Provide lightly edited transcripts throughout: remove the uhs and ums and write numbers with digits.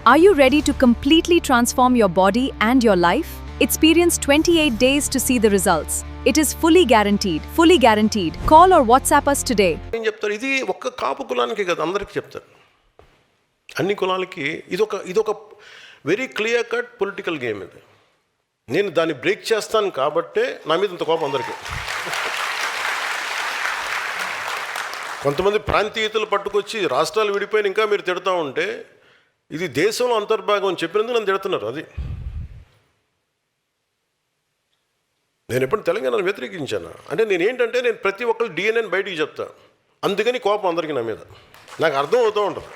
Are you ready to completely transform your body and your life? Experience 28 days to see the results. It is fully guaranteed. Fully guaranteed. Call or WhatsApp us today. ఏం చెప్తారు, ఇది ఒక్క కాపు కులానికి కదా, అందరికీ చెప్తారు. అన్ని కులాలకి ఇదొక very clear cut political game. ఇది నేను దాన్ని బ్రేక్ చేస్తాను కాబట్టే నా మీద ఇంత కోపం అందరికీ. కొంతమంది ప్రాంతీయతలు పట్టుకొచ్చి రాష్ట్రాలు విడిపోయిన ఇంకా మీరు తిడతా ఉంటే ఇది దేశంలో అంతర్భాగం అని చెప్పినందుకు నన్ను తిడుతున్నారు. అది నేను ఎప్పుడు తెలంగాణను వ్యతిరేకించాను అంటే నేను ప్రతి ఒక్కరు డిఎన్ఏని బయటికి చెప్తా. అందుకని కోపం అందరికీ నా మీద. నాకు అర్థం అవుతూ ఉంటుంది.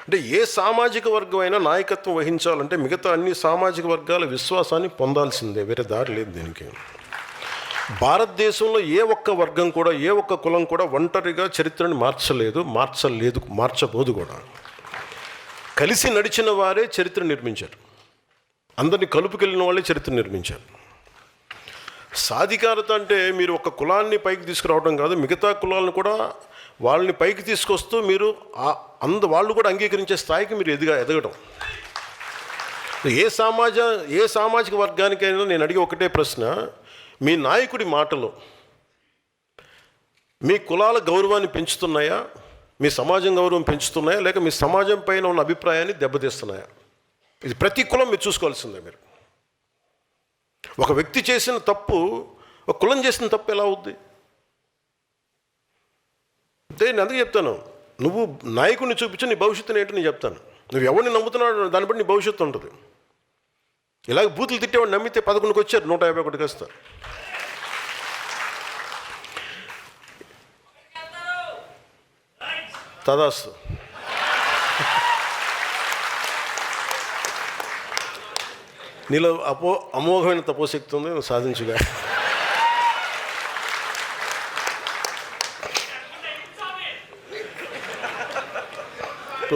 అంటే ఏ సామాజిక వర్గం అయినా నాయకత్వం వహించాలంటే మిగతా అన్ని సామాజిక వర్గాల విశ్వాసాన్ని పొందాల్సిందే, వేరే దారి లేదు దీనికి. భారతదేశంలో ఏ ఒక్క వర్గం కూడా, ఏ ఒక్క కులం కూడా ఒంటరిగా చరిత్రను మార్చబోదు కూడా. కలిసి నడిచిన వారే చరిత్ర నిర్మించారు. అందరినీ కలుపుకెళ్ళిన వాళ్ళే చరిత్ర నిర్మించారు. సాధికారత అంటే మీరు ఒక కులాన్ని పైకి తీసుకురావడం కాదు, మిగతా కులాలను కూడా వాళ్ళని పైకి తీసుకొస్తూ మీరు వాళ్ళు కూడా అంగీకరించే స్థాయికి మీరు ఎదగడం. ఏ సామాజిక వర్గానికైనా నేను అడిగే ఒకటే ప్రశ్న, మీ నాయకుడి మాటలు మీ కులాల గౌరవాన్ని పెంచుతున్నాయా, మీ సమాజం గౌరవం పెంచుతున్నాయా, లేక మీ సమాజం పైన ఉన్న అభిప్రాయాన్ని దెబ్బతీస్తున్నాయా? ఇది ప్రతి కులం మీరు చూసుకోవాల్సిందే. మీరు ఒక వ్యక్తి చేసిన తప్పు ఒక కులం చేసిన తప్పు ఎలా అవుద్ది? అంటే నేను అందుకే చెప్తాను, నువ్వు నాయకుడిని చూపించి నీ భవిష్యత్తుని ఏంటో నేను చెప్తాను. నువ్వు ఎవరిని నమ్ముతున్నావు దాన్ని బట్టి నీ భవిష్యత్తు ఉంటుంది. ఇలాగ బూతులు తిట్టేవాడు నమ్మితే 11కి వచ్చారు, 151కి వస్తారు. తదాస్తు. నీలో అమోఘమైన తపోశక్తి ఉంది, నువ్వు సాధించుగా.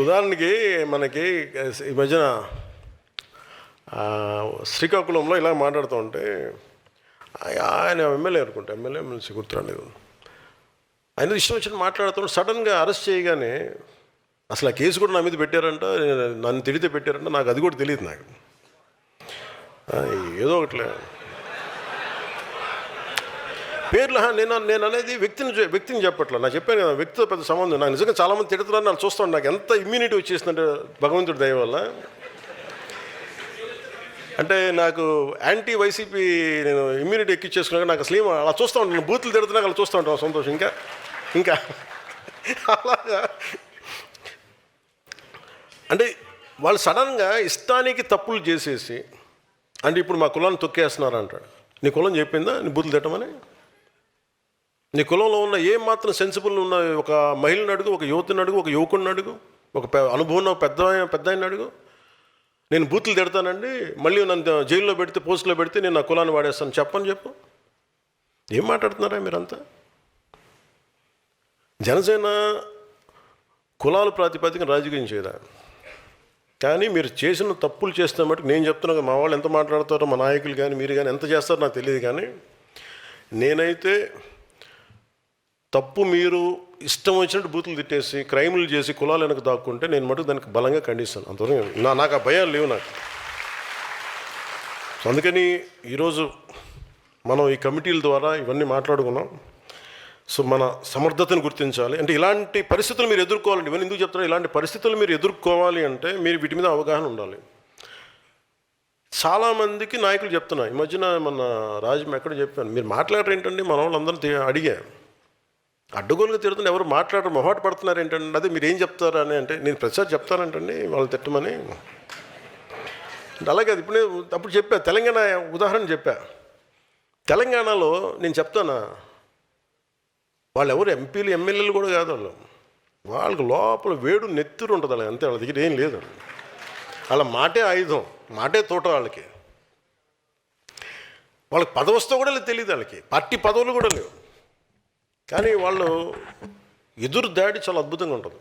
ఉదాహరణకి మనకి ఈ మధ్యన శ్రీకాకుళంలో ఇలా మాట్లాడుతూ ఉంటే ఆయన ఎమ్మెల్యే అనుకుంటా, ఎమ్మెల్సీ గుర్తురాలేదు, ఆయన ఇష్టం వచ్చినట్టు మాట్లాడుతూ సడన్గా అరెస్ట్ చేయగానే అసలు ఆ కేసు కూడా నా మీద పెట్టారంట, నన్ను తిడితే పెట్టారంట, నాకు అది కూడా తెలియదు. నాకు ఏదో ఒకట్లే పేర్లు నేను అనేది వ్యక్తిని చెప్పట్లా. నాకు చెప్పాను కదా, వ్యక్తితో పెద్ద సంబంధం. నాకు నిజంగా చాలామంది తిడుతున్నారు, నాకు చూస్తాను. నాకు ఎంత ఇమ్యూనిటీ వచ్చేసిందంటే భగవంతుడి దయ వల్ల. అంటే నాకు యాంటీ వైసీపీ నేను ఇమ్యూనిటీ ఎక్కిచ్చేసుకున్నాక నాకు అసలు అలా చూస్తూ ఉంటాను. బూతులు తిడుతున్నా అలా చూస్తూ ఉంటాను, సంతోషం. ఇంకా అలాగా అంటే వాళ్ళు సడన్గా ఇష్టానికి తప్పులు చేసేసి, అంటే ఇప్పుడు మా కులాన్ని తొక్కేస్తున్నారు అంటాడు. నీ కులం చెప్పిందా నీ బూతులు తిట్టమని? నీ కులంలో ఉన్న ఏం మాత్రం సెన్సిబుల్ ఉన్న ఒక మహిళని అడుగు, ఒక యువతిని అడుగు, ఒక యువకుడిని అడుగు, ఒక అనుభవం పెద్ద ఆయన అడుగు. నేను బూతులు తిడతానండి, మళ్ళీ నన్ను జైల్లో పెడితే, పోస్టులో పెడితే నేను నా కులాన్ని వాడేస్తాను చెప్పు. ఏం మాట్లాడుతున్నారా మీరంతా? జనసేన కులాల ప్రాతిపదికన రాజకీయం చేయదా? కానీ మీరు చేసిన తప్పులు చేస్తే మటుకు నేను చెప్తున్నాను, మా వాళ్ళు ఎంత మాట్లాడతారో, మా నాయకులు కానీ మీరు కానీ ఎంత చేస్తారో నాకు తెలియదు. కానీ నేనైతే తప్పు మీరు ఇష్టం వచ్చినట్టు బూతులు తిట్టేసి క్రైములు చేసి కులాలు వెనక దాక్కుంటే నేను మటుకు దానికి బలంగా ఖండిస్తాను. అంతవరకు నాకు ఆ భయాలు లేవు నాకు. సో అందుకని ఈరోజు మనం ఈ కమిటీల ద్వారా ఇవన్నీ మాట్లాడుకున్నాం. సో మన సమర్థతను గుర్తించాలి. అంటే ఇలాంటి పరిస్థితులు మీరు ఎదుర్కోవాలండి. ఇవన్నీ ఎందుకు చెప్తున్నా, ఇలాంటి పరిస్థితులు మీరు ఎదుర్కోవాలి అంటే మీరు వీటి మీద అవగాహన ఉండాలి. చాలామందికి నాయకులు చెప్తున్నా, ఈ మధ్యన మన రాజు ఎక్కడ చెప్పాను, మీరు మాట్లాడరు ఏంటండి, మన వాళ్ళందరూ అడిగా, అడ్డగోలుగా తిడుతున్నా ఎవరు మాట్లాడరు, మొహాట పడుతున్నారు ఏంటండి, అదే మీరు ఏం చెప్తారా అని. అంటే నేను ప్రతిసారి చెప్తానంటండి వాళ్ళు తిట్టమని. అలాగే అది అప్పుడు చెప్పా, తెలంగాణ ఉదాహరణ చెప్పా. తెలంగాణలో నేను చెప్తానా, వాళ్ళు ఎవరు ఎంపీలు ఎమ్మెల్యేలు కూడా కాదు, వాళ్ళకి లోపల వేడు నెత్తురు ఉంటుంది. అలా అంతే, వాళ్ళ దగ్గర ఏం లేదు. వాళ్ళ మాటే ఆయుధం, మాటే తోట. వాళ్ళకి పదవస్తో కూడా తెలియదు, వాళ్ళకి పార్టీ పదవులు కూడా లేవు. కానీ వాళ్ళు ఎదురు దాడి చాలా అద్భుతంగా ఉంటుంది.